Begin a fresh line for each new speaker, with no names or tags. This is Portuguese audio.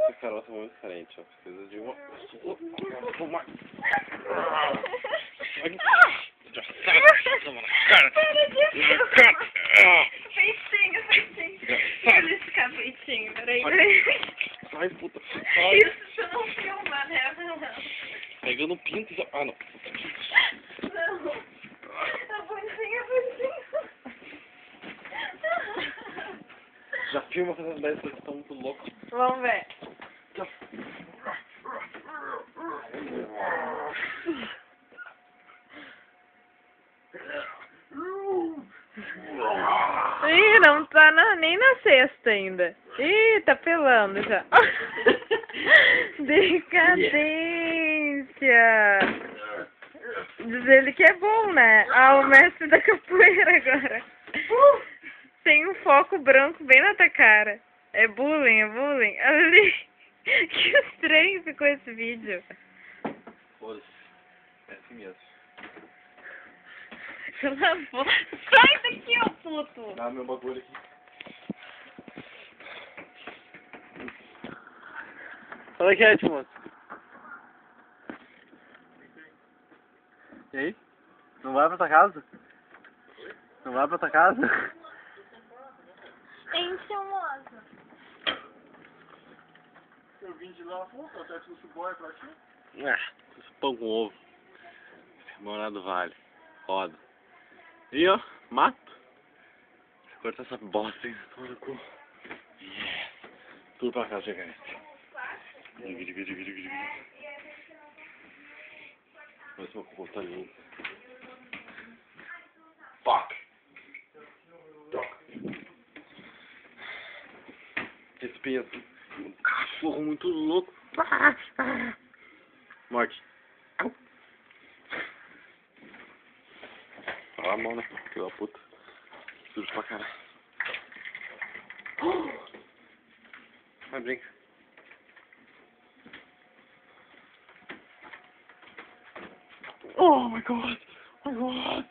Essa caroça é muito diferente, ó. Precisa de uma...
Feitinho, feitinho. Olha esse capetinho, peraí.
Sai, puta. Sai.
Isso não filma, né?
Pegando pinto já... Ah, não.
Não. A bonitinha, a bonitinha.
Já filma essas 10 pessoas que estão muito loucos.
Vamos ver. Ih, não tá nem na sexta ainda. Ih, tá pelando já. Decadência. Diz ele que é bom, né? Ah, o mestre da capoeira agora. Tem um foco branco bem na tua cara. É bullying, é bullying. Ali. Que estranho ficou esse vídeo.
Foda-se. É assim mesmo.
Sai daqui, ô puto!
Dá meu bagulho aqui. Fala aqui, Edmond. E aí? Não vai pra tua casa? Não vai pra tua casa?
Hein, Chamosa?
Eu vim de lá, pô, até que o boy pra ti.
Pão com ovo. Morado do Vale. Roda. E ó, mato. Corta essa bosta aí. Toma no cu. Yes. Tudo pra casa, chega este. Vai ser uma comportamento. Fuck. Esse pensa. Um cachorro muito louco. Morte. Fala a mão, né? Filho da puta. Sujo pra caralho. Vai, brinca. Oh my god! Oh my god!